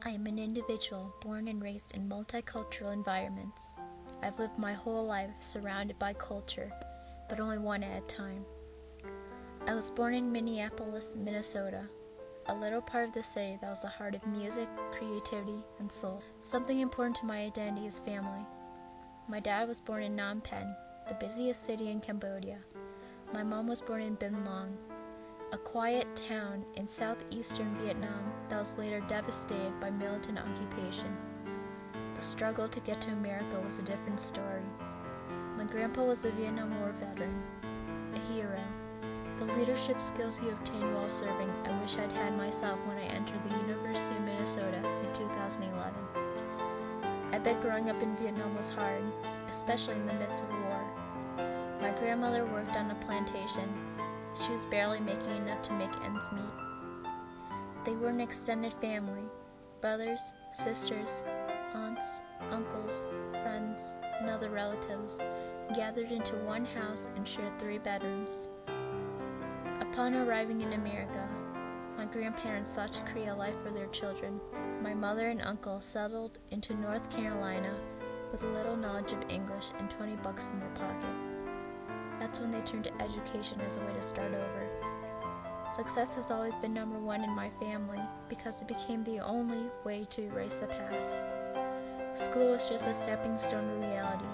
I am an individual born and raised in multicultural environments. I've lived my whole life surrounded by culture, but only one at a time. I was born in Minneapolis, Minnesota, a little part of the city that was the heart of music, creativity, and soul. Something important to my identity is family. My dad was born in Phnom Penh, the busiest city in Cambodia. My mom was born in Binh Long, a quiet town in southeastern Vietnam that was later devastated by militant occupation. The struggle to get to America was a different story. My grandpa was a Vietnam War veteran, a hero. The leadership skills he obtained while serving I wish I'd had myself when I entered the University of Minnesota in 2011. I bet growing up in Vietnam was hard, especially in the midst of war. My grandmother worked on a plantation. She was barely making enough to make ends meet. They were an extended family: brothers, sisters, aunts, uncles, friends, and other relatives, gathered into one house and shared 3 bedrooms. Upon arriving in America, my grandparents sought to create a life for their children. My mother and uncle settled into North Carolina with little knowledge of English and $20 in their pocket. That's when they turned to education as a way to start over. Success has always been number one in my family because it became the only way to erase the past. School was just a stepping stone to reality.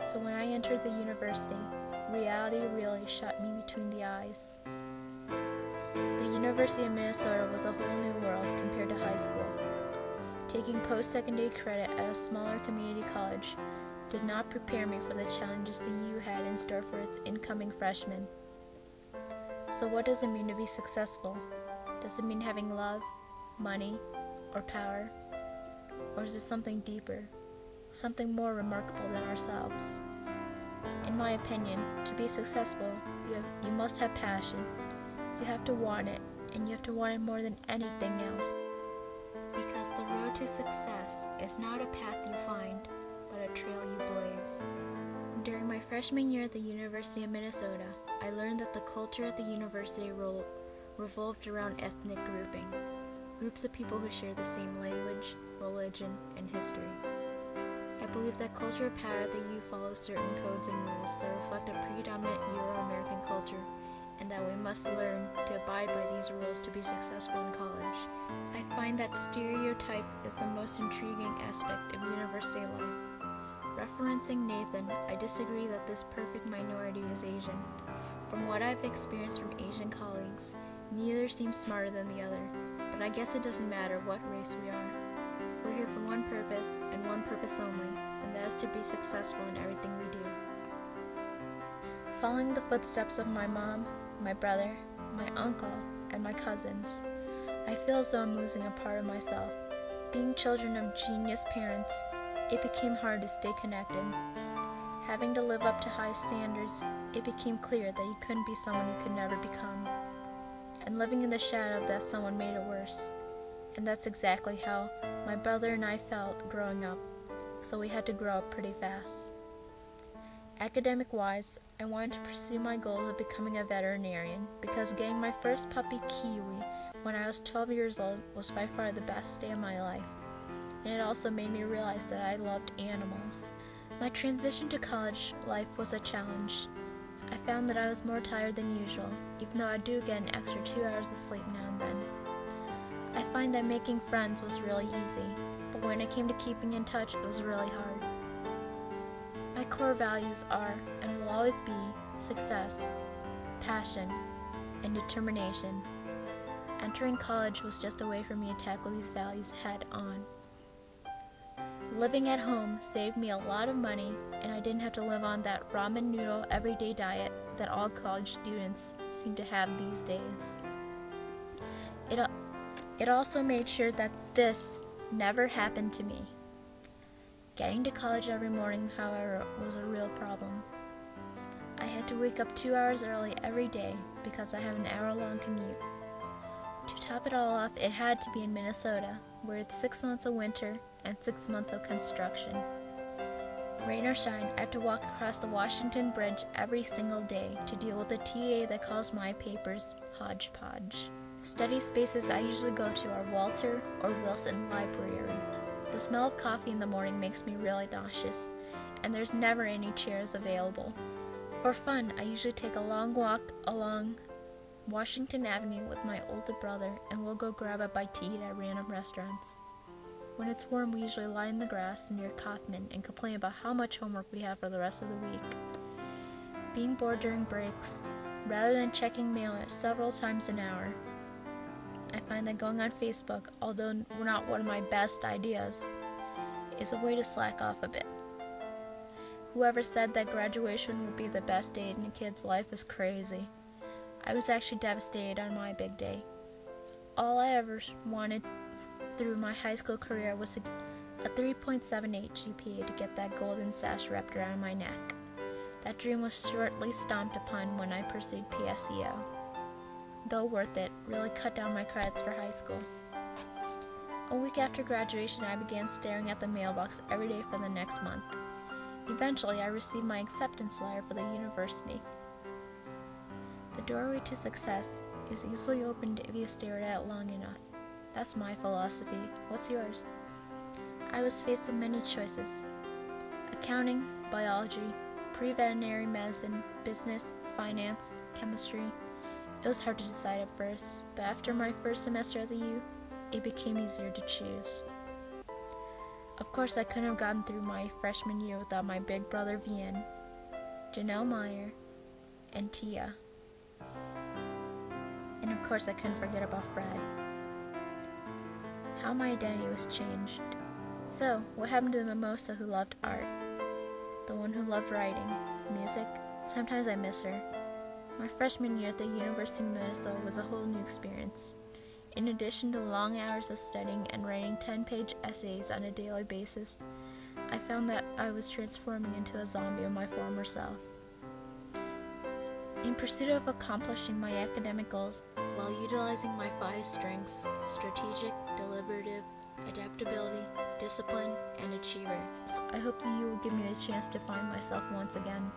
So when I entered the university, reality really shot me between the eyes. The University of Minnesota was a whole new world compared to high school. Taking post-secondary credit at a smaller community college did not prepare me for the challenges the U had in store for its incoming freshmen. So what does it mean to be successful? Does it mean having love, money, or power? Or is it something deeper, something more remarkable than ourselves? In my opinion, to be successful, you must have passion. You have to want it, and you have to want it more than anything else. Because the road to success is not a path you find, but a trail you blaze. During my freshman year at the University of Minnesota, I learned that the culture at the university revolved around ethnic grouping, groups of people who share the same language, religion, and history. I believe that culture of power at the U follows certain codes and rules that reflect a predominant Euro-American culture, and that we must learn to abide by these rules to be successful in college. I find that stereotype is the most intriguing aspect of university life. Referencing Nathan, I disagree that this perfect minority is Asian. From what I've experienced from Asian colleagues, neither seems smarter than the other, but I guess it doesn't matter what race we are. We're here for one purpose, and one purpose only, and that is to be successful in everything we do. Following the footsteps of my mom, my brother, my uncle, and my cousins, I feel as though I'm losing a part of myself. Being children of genius parents, it became hard to stay connected. Having to live up to high standards, it became clear that you couldn't be someone you could never become. And living in the shadow of that someone made it worse. And that's exactly how my brother and I felt growing up, so we had to grow up pretty fast. Academic-wise, I wanted to pursue my goals of becoming a veterinarian because getting my first puppy, Kiwi, when I was 12 years old was by far the best day of my life. And it also made me realize that I loved animals. My transition to college life was a challenge. I found that I was more tired than usual, even though I do get an extra 2 hours of sleep now and then. I find that making friends was really easy, but when it came to keeping in touch, it was really hard. My core values are, and will always be, success, passion, and determination. Entering college was just a way for me to tackle these values head on. Living at home saved me a lot of money, and I didn't have to live on that ramen noodle everyday diet that all college students seem to have these days. It also made sure that this never happened to me. Getting to college every morning, however, was a real problem. I had to wake up 2 hours early every day because I have an hour-long commute. To top it all off, it had to be in Minnesota, where it's 6 months of winter and 6 months of construction. Rain or shine, I have to walk across the Washington Bridge every single day to deal with the TA that calls my papers hodgepodge. Study spaces I usually go to are Walter or Wilson Library. The smell of coffee in the morning makes me really nauseous, and there's never any chairs available. For fun, I usually take a long walk along Washington Avenue with my older brother, and we'll go grab a bite to eat at random restaurants. When it's warm, we usually lie in the grass near Kaufman and complain about how much homework we have for the rest of the week. Being bored during breaks, rather than checking mail several times an hour, I find that going on Facebook, although not one of my best ideas, is a way to slack off a bit. Whoever said that graduation would be the best day in a kid's life is crazy. I was actually devastated on my big day. All I ever wanted through my high school career was a 3.78 GPA to get that golden sash wrapped around my neck. That dream was shortly stomped upon when I pursued PSEO. Though worth it, really cut down my credits for high school. A week after graduation, I began staring at the mailbox every day for the next month. Eventually, I received my acceptance letter for the university. The doorway to success is easily opened if you stare at it long enough. That's my philosophy. What's yours? I was faced with many choices: accounting, biology, pre-veterinary medicine, business, finance, chemistry. It was hard to decide at first, but after my first semester at the U, it became easier to choose. Of course, I couldn't have gotten through my freshman year without my big brother Vian, Janelle Meyer, and Tia. And of course, I couldn't forget about Fred. How my identity was changed. So, what happened to the Mimosa who loved art? The one who loved writing, music? Sometimes I miss her. My freshman year at the University of Minnesota was a whole new experience. In addition to long hours of studying and writing 10-page essays on a daily basis, I found that I was transforming into a zombie of my former self. In pursuit of accomplishing my academic goals, while utilizing my 5 strengths: strategic, deliberative, adaptability, discipline, and achiever, I hope that you will give me the chance to find myself once again.